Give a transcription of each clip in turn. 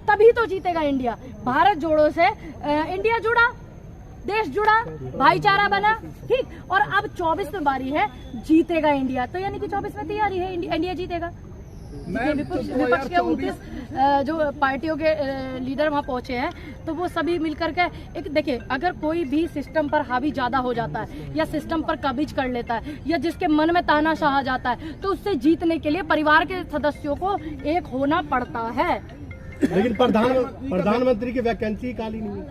तभी तो जीतेगा इंडिया। भारत जोड़ो से इंडिया जुड़ा, देश जुड़ा, भाईचारा बना, ठीक। और अब 24 में बारी है, जीतेगा इंडिया, तो यानी कि 24 में तैयारी है, इंडिया जीतेगा। विपक्ष के 29 जो पार्टियों के लीडर वहाँ पहुंचे हैं, तो वो सभी मिलकर के एक देखिए, अगर कोई भी सिस्टम पर हावी ज्यादा हो जाता है या सिस्टम पर कब्ज कर लेता है या जिसके मन में तानाशाह आ जाता है, तो उससे जीतने के लिए परिवार के सदस्यों को एक होना पड़ता है। लेकिन प्रधानमंत्री की वैकेंसी खाली नहीं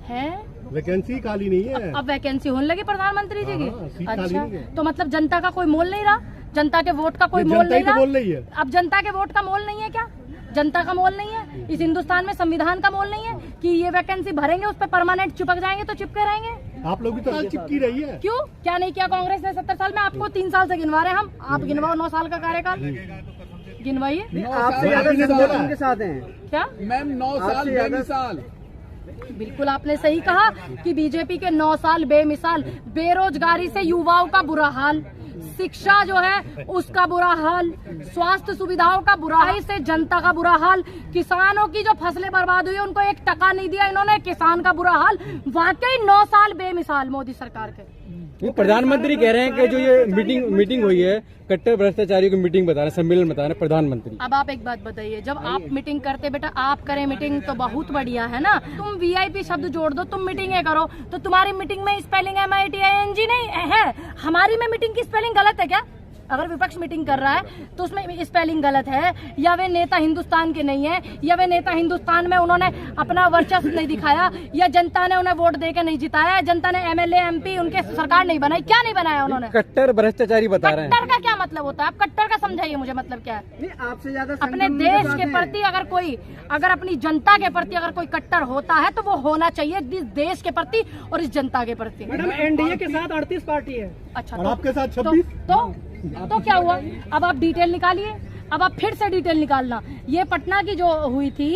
है, वैकेंसी खाली नहीं है। अब वैकेंसी होने लगी प्रधानमंत्री जी की। अच्छा, तो मतलब जनता का कोई मोल नहीं रहा, जनता के वोट का कोई मोल नहीं रहा। अब जनता के वोट का मोल नहीं है क्या? जनता का मोल नहीं है इस हिंदुस्तान में, संविधान का मोल नहीं है कि ये वैकेंसी भरेंगे उस पर परमानेंट चिपक जाएंगे तो चिपके रहेंगे। आप लोग भी तो चिपकी रही है। क्यों? क्या नहीं किया कांग्रेस ने 70 साल में? आपको 3 साल से गिनवा रहे हैं हम, आप गिनवाओ 9 साल का कार्यकाल, गिनवाइए। आपसे ज्यादा उनके साथ हैं क्या मैम? 9 साल बेमिसाल। बिल्कुल आपने सही कहा कि बीजेपी के 9 साल बेमिसाल। बेरोजगारी से युवाओं का बुरा हाल, शिक्षा जो है उसका बुरा हाल, स्वास्थ्य सुविधाओं का बुरा हाल, से जनता का बुरा हाल, किसानों की जो फसलें बर्बाद हुई उनको 1 टका नहीं दिया इन्होंने, किसान का बुरा हाल। वाकई 9 साल बेमिसाल मोदी सरकार के। वो प्रधानमंत्री कह रहे हैं कि जो ये मीटिंग हुई है, कट्टर भ्रष्टाचारियों की मीटिंग बता रहे हैं, सम्मेलन बता रहे हैं प्रधानमंत्री। अब आप एक बात बताइए, जब आप मीटिंग करते, बेटा आप करें मीटिंग तो बहुत बढ़िया है ना, तुम वीआईपी शब्द जोड़ दो, तुम मीटिंगें करो, तो तुम्हारी मीटिंग में स्पेलिंग MITING नहीं है, हमारी में मीटिंग की स्पेलिंग गलत है क्या? अगर विपक्ष मीटिंग कर रहा है तो उसमें स्पेलिंग गलत है, या वे नेता हिंदुस्तान के नहीं है, या वे नेता हिंदुस्तान में उन्होंने अपना वर्चस्व नहीं दिखाया, या जनता ने उन्हें वोट देके नहीं जिताया, जनता ने MLA MP उनके सरकार नहीं बनाई, क्या नहीं बनाया उन्होंने? कट्टर भ्रष्टाचारी बता रहे हैं। कट्टर का क्या मतलब होता है? आप कट्टर का समझाइए मुझे, मतलब क्या है? आपसे ज्यादा अपने देश के प्रति अगर अपनी जनता के प्रति अगर कोई कट्टर होता है तो वो होना चाहिए इस देश के प्रति और इस जनता के प्रति। मैडम NDA के साथ 38 पार्टी है। अच्छा, और आपके साथ 26। तो क्या हुआ? अब आप डिटेल निकालिए, अब आप फिर से डिटेल निकालना। ये पटना की जो हुई थी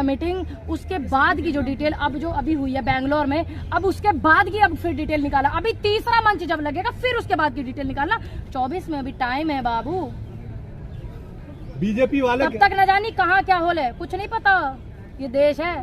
मीटिंग, उसके बाद की जो डिटेल अब जो अभी हुई है बेंगलोर में, अब उसके बाद की अब फिर डिटेल निकाला। अभी तीसरा मंच जब लगेगा फिर उसके बाद की डिटेल निकालना। 24 में अभी टाइम है बाबू। बीजेपी वाले तब तक न जानी कहाँ क्या होले, कुछ नहीं पता। ये देश है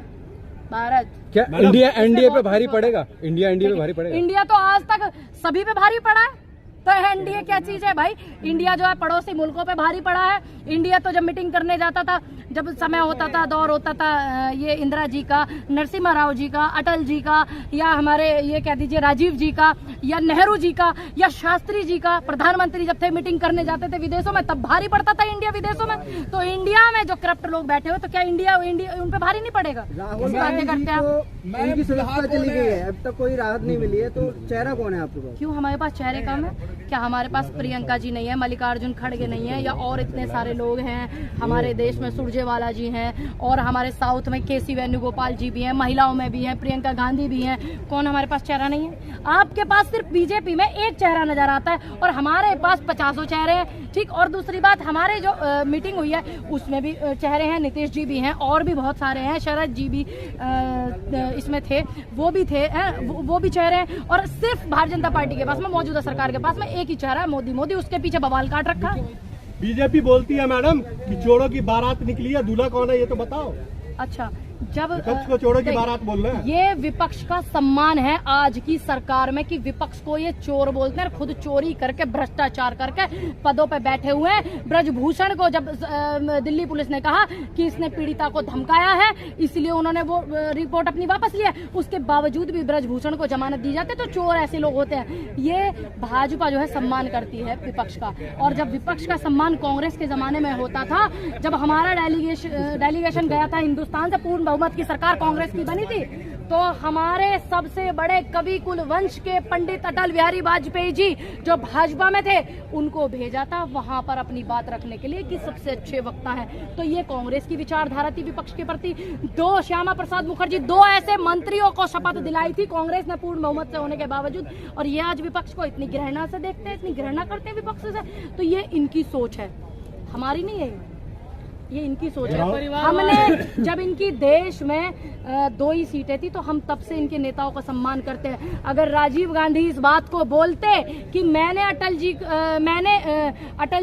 भारत। क्या इंडिया NDA पे भारी पड़ेगा? इंडिया NDA पे भारी पड़ेगा? इंडिया तो आज तक सभी पे भारी पड़ा है, तो NDA क्या चीज है भाई? इंडिया जो है पड़ोसी मुल्कों पे भारी पड़ा है। इंडिया तो जब मीटिंग करने जाता था, जब समय होता था, दौर होता था ये इंदिरा जी का, नरसिम्हा राव जी का, अटल जी का, या हमारे ये कह दीजिए राजीव जी का, या नेहरू जी का, या शास्त्री जी का, प्रधानमंत्री जब थे मीटिंग करने जाते थे विदेशों में, तब भारी पड़ता था इंडिया विदेशों में। तो इंडिया में जो करप्ट लोग बैठे हुए, तो क्या इंडिया उन पे भारी नहीं पड़ेगा? बातें करते हैं उनकी सुरक्षा चली गई है, अब तक कोई राहत नहीं मिली है, तो चेहरा कौन है आपके पास? क्यों हमारे पास चेहरे कम है? क्या हमारे पास प्रियंका जी नहीं है, मल्लिकार्जुन खड़गे नहीं है, या और इतने सारे लोग हैं हमारे देश में? सुरजेवाला जी हैं, और हमारे साउथ में KC वेणुगोपाल जी भी हैं, महिलाओं में भी हैं, प्रियंका गांधी भी हैं। कौन हमारे पास चेहरा नहीं है? आपके पास सिर्फ बीजेपी में एक चेहरा नजर आता है और हमारे पास 50 चेहरे हैं, ठीक। और दूसरी बात, हमारे जो मीटिंग हुई है उसमें भी चेहरे हैं, नीतीश जी भी हैं, और भी बहुत सारे हैं, शरद जी भी इसमें थे, वो भी थे, वो भी चेहरे हैं। और सिर्फ भारतीय जनता पार्टी के पास में, मौजूदा सरकार के पास में एक ही चेहरा है, मोदी। उसके पीछे बवाल काट रखा। बीजेपी बोलती है मैडम कि चोरों की बारात निकली है, दूल्हा कौन है ये तो बताओ। अच्छा, जब विपक्ष को चोरों की बारात बोल रहे हैं। ये विपक्ष का सम्मान है आज की सरकार में कि विपक्ष को ये चोर बोलते हैं, खुद चोरी करके भ्रष्टाचार करके पदों पे बैठे हुए हैं। ब्रजभूषण को जब दिल्ली पुलिस ने कहा कि इसने पीड़िता को धमकाया है, इसलिए उन्होंने वो रिपोर्ट अपनी वापस लिया, उसके बावजूद भी ब्रजभूषण को जमानत दी जाती है। तो चोर ऐसे लोग होते हैं। ये भाजपा जो है सम्मान करती है विपक्ष का, और जब विपक्ष का सम्मान कांग्रेस के जमाने में होता था, जब हमारा डेलीगेशन गया था हिंदुस्तान से, पूर्ण बहुमत की सरकार कांग्रेस की बनी थी, तो हमारे सबसे बड़े कवि कुल वंश के पंडित अटल बिहारी वाजपेयी जी जो भाजपा में थे, उनको भेजा था वहां पर अपनी बात रखने के लिए कि सबसे अच्छे वक्ता हैं। तो ये कांग्रेस की विचारधारा थी विपक्ष के प्रति। श्यामा प्रसाद मुखर्जी 2 ऐसे मंत्रियों को शपथ दिलाई थी कांग्रेस ने पूर्ण बहुमत से होने के बावजूद, और ये आज विपक्ष को इतनी घृणा से देखते हैं, इतनी घृणा करते हैं विपक्ष से। तो ये इनकी सोच है, हमारी नहीं है, ये इनकी सोच है। हमने जब इनकी देश में 2 ही सीटें थी, तो हम तब से इनके नेताओं का सम्मान करते हैं। अगर राजीव गांधी इस बात को बोलते कि मैंने अटल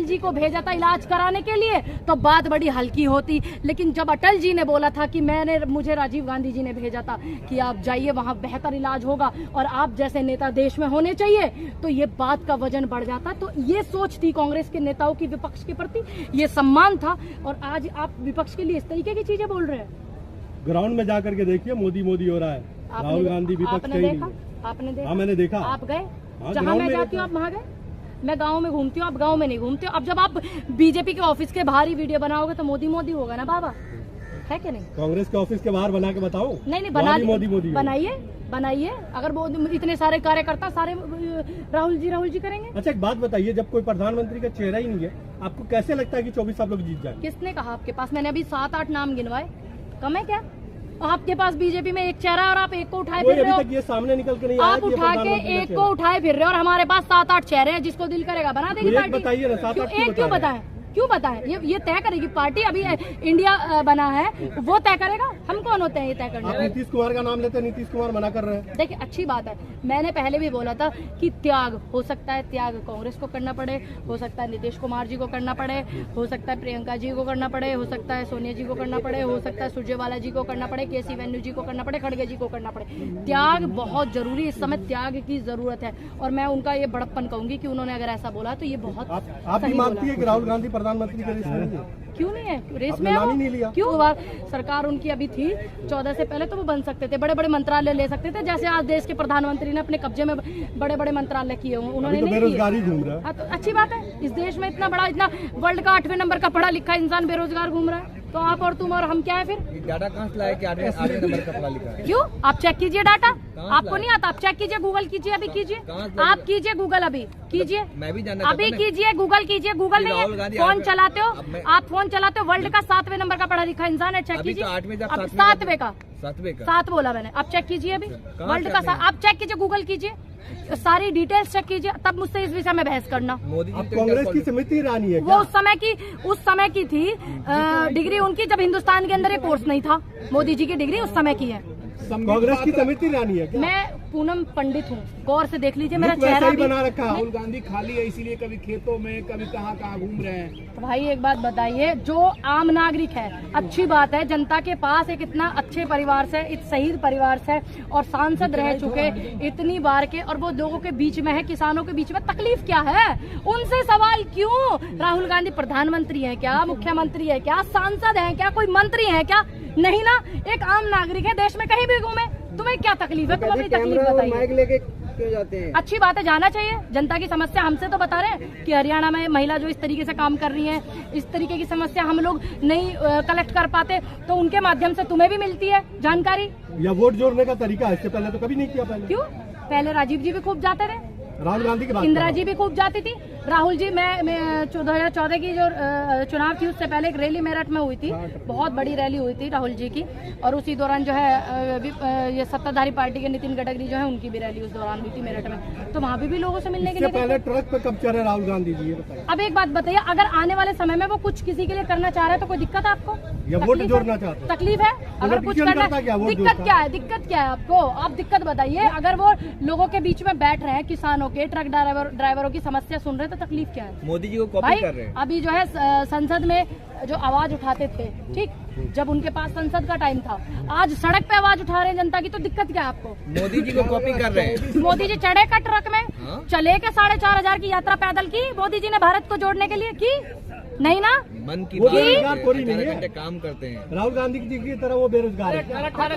जी को भेजा था इलाज कराने के लिए, तो बात बड़ी हल्की होती। लेकिन जब अटल जी ने बोला था कि मुझे राजीव गांधी जी ने भेजा था कि आप जाइए, वहां बेहतर इलाज होगा और आप जैसे नेता देश में होने चाहिए, तो ये बात का वजन बढ़ जाता। तो ये सोच थी कांग्रेस के नेताओं की विपक्ष के प्रति, ये सम्मान था। और आज आप विपक्ष के लिए इस तरीके की चीजें बोल रहे हैं। ग्राउंड में जाकर के देखिए, मोदी हो रहा है। राहुल गांधी विपक्ष कहीं नहीं। आपने देखा? हाँ, मैंने देखा। आप गए? जहाँ मैं जाती हूँ आप वहाँ गए? मैं गांव में घूमती हूँ, आप गांव में नहीं घूमते हो। अब जब आप बीजेपी के ऑफिस के बाहर ही वीडियो बनाओगे तो मोदी होगा ना बाबा, है कि नहीं? कांग्रेस के ऑफिस के बाहर बना के बताओ। नहीं बना मोदी बनाइए। अगर वो इतने सारे कार्यकर्ता सारे राहुल जी करेंगे। अच्छा, एक बात बताइए, जब कोई प्रधानमंत्री का चेहरा ही नहीं है, आपको कैसे लगता है कि 24 आप लोग जीत जाए? किसने कहा आपके पास? मैंने अभी 7-8 नाम गिनवाए, कम है क्या? आपके पास बीजेपी में एक चेहरा और आप एक को उठाए फिर रहे हो। ये सामने निकल के नहीं आप उठा के एक को उठाए फिर रहे हो, और हमारे पास 7-8 चेहरे हैं। जिसको दिल करेगा बना देगी पार्टी। बताइए ना, 7-8 क्यों बताएं? क्यों बताएं? ये तय करेगी पार्टी। अभी इंडिया बना है, वो तय करेगा। हम कौन होते हैं ये तय करने? आप नीतीश कुमार का नाम लेते हैं, नीतीश कुमार मना कर रहे हैं। देखिए, अच्छी बात है। मैंने पहले भी बोला था कि त्याग हो सकता है, त्याग कांग्रेस को करना पड़े, हो सकता है नीतीश कुमार जी को करना पड़े, हो सकता है प्रियंका जी को करना पड़े, हो सकता है सोनिया जी को करना पड़े, हो सकता है सुरजेवाला जी को करना पड़े, केसी वेन्यू जी को करना पड़े, खड़गे जी को करना पड़े। त्याग बहुत जरूरी, इस समय त्याग की जरूरत है। और मैं उनका ये बड़प्पन कहूंगी कि उन्होंने अगर ऐसा बोला तो ये बहुत आप भी मानती है कि राहुल गांधी प्रधानमंत्री के रेस में नहीं है? क्यों नहीं है? रेस में नाम ही नहीं लिया। क्यों? सरकार उनकी अभी थी 14 से पहले, तो वो बन सकते थे, बड़े बड़े मंत्रालय ले सकते थे। जैसे आज देश के प्रधानमंत्री ने अपने कब्जे में बड़े बड़े मंत्रालय किए हुए, उन्होंने तो नहीं बेरोजगारी घूम रहा है। हाँ, तो अच्छी बात है। इस देश में इतना वर्ल्ड का 8वें नंबर का पढ़ा लिखा इंसान बेरोजगार घूम रहा है, तो आप और तुम और हम क्या है फिर? डाटा कहाँ से लाया कि 8वें नंबर का पढ़ा लिखा है? क्यों? आप चेक कीजिए डाटा। आपको नहीं आता? आप चेक कीजिए, गूगल कीजिए, अभी कीजिए। आप कीजिए गूगल, अभी कीजिए, मैं भी जानना अभी कीजिए, गूगल कीजिए। गूगल नहीं है, फोन चलाते हो आप, फोन चलाते हो। वर्ल्ड का 7वें नंबर का पढ़ा लिखा इंसान है, चेक कीजिए। 7वें का 7 बोला मैंने, आप चेक कीजिए। अभी वर्ल्ड का आप चेक कीजिए, गूगल कीजिए, सारी डिटेल्स चेक कीजिए, तब मुझसे इस विषय में बहस करना। कांग्रेस की स्मृति ईरानी है वो उस समय की थी डिग्री उनकी, जब हिंदुस्तान के अंदर ये कोर्स नहीं था। मोदी जी की डिग्री उस समय की है। कांग्रेस की स्मृति ईरानी है क्या? मैं पूनम पंडित हूँ, गौर से देख लीजिए मेरा चेहरा भी बना रखा। राहुल गांधी खाली है, इसीलिए कभी खेतों में, कभी कहाँ घूम रहे हैं। तो भाई एक बात बताइए, जो आम नागरिक है, अच्छी बात है, जनता के पास एक इतना अच्छे परिवार से, एक शहीद परिवार से और सांसद रह चुके इतनी बार के, और वो लोगों के बीच में है, किसानों के बीच में, तकलीफ क्या है? उनसे सवाल क्यों? राहुल गांधी प्रधानमंत्री है क्या, मुख्यमंत्री है क्या, सांसद है क्या, कोई मंत्री है क्या? नहीं ना, एक आम नागरिक है, देश में कहीं भी घूमे, तुम्हें क्या तकलीफ है? तुम अपनी तकलीफ बताइए। माइक लेके क्यों जाते हैं? अच्छी बात है, जाना चाहिए। जनता की समस्या हमसे तो बता रहे हैं कि हरियाणा में महिला जो इस तरीके से काम कर रही है, इस तरीके की समस्या हम लोग नहीं कलेक्ट कर पाते, तो उनके माध्यम से तुम्हें भी मिलती है जानकारी। या वोट जोड़ने का तरीका इससे पहले तो कभी नहीं किया। क्यों? पहले राजीव जी भी खूब जाते रहे, राहुल गांधी की बात, इंदिरा जी भी खूब जाती थी। राहुल जी, मैं 2014 की जो चुनाव थी उससे पहले एक रैली मेरठ में हुई थी, बहुत बड़ी रैली हुई थी राहुल जी की, और उसी दौरान जो है ये सत्ताधारी पार्टी के नितिन गडकरी जो है, उनकी भी रैली उस दौरान हुई थी मेरठ में, तो वहाँ भी लोगों से मिलने के लिए पहले ट्रक पे कब चढ़े राहुल गांधी जी? अब एक बात बताइए, अगर आने वाले समय में वो कुछ किसी के लिए करना चाह रहे हैं तो कोई दिक्कत है आपको? या वोट जोड़ना चाहते? तकलीफ है? अगर कुछ करना, दिक्कत क्या है? दिक्कत क्या है आपको? आप दिक्कत बताइए। अगर वो लोगों के बीच में बैठ रहे हैं, किसानों के, ट्रक ड्राइवरों की समस्या सुन रहे हैं, तो तकलीफ क्या है? मोदी जी को कॉपी कर रहे हैं। अभी जो है संसद में जो आवाज उठाते थे, ठीक, जब उनके पास संसद का टाइम था, आज सड़क पे आवाज उठा रहे हैं जनता की, तो दिक्कत क्या है आपको? मोदी जी को कॉपी कर रहे हैं। मोदी जी चढ़े का ट्रक में, चले के 4,500 की यात्रा पैदल की मोदी जी ने भारत को जोड़ने के लिए की? नहीं ना, मन की बात काम करते हैं। राहुल गांधी जी की तरह वो बेरोजगार है।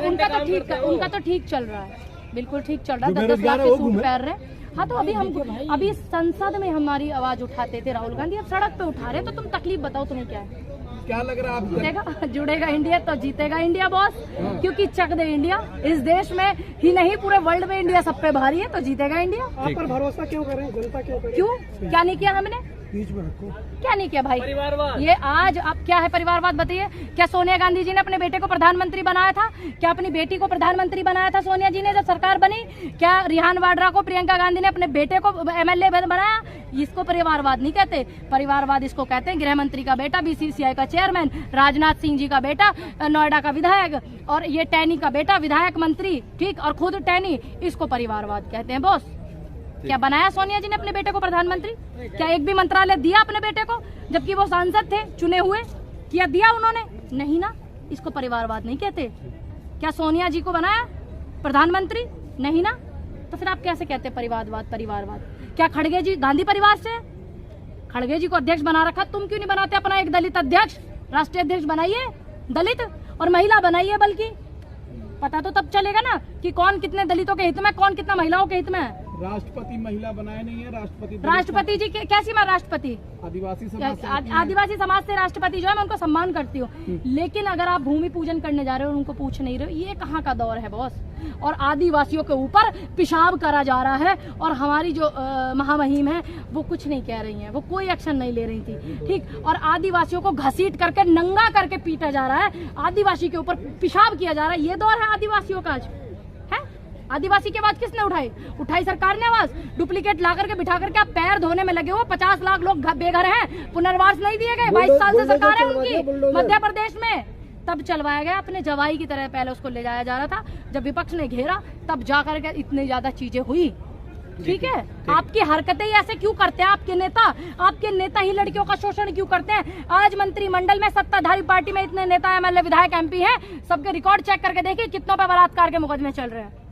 उनका तो ठीक चल रहा है, बिल्कुल ठीक चल रहा है। 10 लाख के सूट पहन रहे। हाँ, तो अभी संसद में हमारी आवाज उठाते थे राहुल गांधी, अब सड़क पे उठा रहे, तो तुम तकलीफ बताओ, तुम्हें क्या है? क्या लग रहा है आपको? जुड़ेगा इंडिया तो जीतेगा इंडिया बॉस, क्योंकि चक दे इंडिया, इस देश में ही नहीं पूरे वर्ल्ड में इंडिया सब पे भारी है, तो जीतेगा इंडिया। आप पर भरोसा क्यों करें? जनता क्यों करे? क्यों? क्या नहीं किया हमने? बीच में रखो। क्या नहीं किया भाई? ये आज अब क्या है परिवारवाद बताइए? क्या सोनिया गांधी जी ने अपने बेटे को प्रधानमंत्री बनाया था? क्या अपनी बेटी को प्रधानमंत्री बनाया था सोनिया जी ने जब सरकार बनी? क्या रिहान वाड्रा को प्रियंका गांधी ने अपने बेटे को MLA बनाया? इसको परिवारवाद नहीं कहते। परिवारवाद इसको कहते हैं गृह मंत्री का बेटा BCCI का चेयरमैन, राजनाथ सिंह जी का बेटा नोएडा का विधायक, और ये टैनी का बेटा विधायक मंत्री, ठीक, और खुद टैनी, इसको परिवारवाद कहते हैं बॉस। क्या बनाया सोनिया जी ने अपने बेटे को प्रधानमंत्री? क्या एक भी मंत्रालय दिया अपने बेटे को जबकि वो सांसद थे चुने हुए? क्या दिया उन्होंने? नहीं ना। इसको परिवारवाद नहीं कहते। क्या सोनिया जी को बनाया प्रधानमंत्री? नहीं ना। तो फिर आप कैसे कहते परिवारवाद? परिवारवाद क्या खड़गे जी गांधी परिवार से? खड़गे जी को अध्यक्ष बना रखा, तुम क्यों नहीं बनाते अपना एक दलित अध्यक्ष, राष्ट्रीय अध्यक्ष बनाइए दलित, और महिला बनाइए, बल्कि पता तो तब चलेगा ना कि कौन कितने दलितों के हित में, कौन कितना महिलाओं के हित में है। राष्ट्रपति महिला बनाए नहीं है, राष्ट्रपति जी कैसी मैं राष्ट्रपति? आदिवासी समाज से आदिवासी समाज से राष्ट्रपति जो है मैं उनको सम्मान करती हूँ, लेकिन अगर आप भूमि पूजन करने जा रहे हो और उनको पूछ नहीं रहे हो, ये कहाँ का दौर है बॉस? और आदिवासियों के ऊपर पेशाब करा जा रहा है, और हमारी जो महामहिम है वो कुछ नहीं कह रही हैं, वो कोई एक्शन नहीं ले रही थी, ठीक, और आदिवासियों को घसीट करके नंगा करके पीटा जा रहा है, आदिवासी के ऊपर पेशाब किया जा रहा है। ये दौर है आदिवासियों का आज है। आदिवासी की आवाज किसने उठाई सरकार ने आवाज। डुप्लीकेट ला करके बिठा करके आप पैर धोने में लगे हो। 50 लाख लोग बेघर हैं, पुनर्वास नहीं दिए गए। 22 साल से सरकार है उनकी मध्य प्रदेश में, तब चलवाया गया अपने जवाई की तरह। पहले उसको ले जाया जा रहा था, जब विपक्ष ने घेरा तब जा करके इतनी ज्यादा चीजें हुई। ठीक है, आपकी हरकतें ही ऐसे क्यों करते हैं आपके नेता ही लड़कियों का शोषण क्यों करते हैं? आज मंत्रिमंडल में सत्ताधारी पार्टी में इतने नेता MLA विधायक MP हैं, सबके रिकॉर्ड चेक करके देखिए कितनों पे बलात्कार के मुकदमे चल रहे हैं।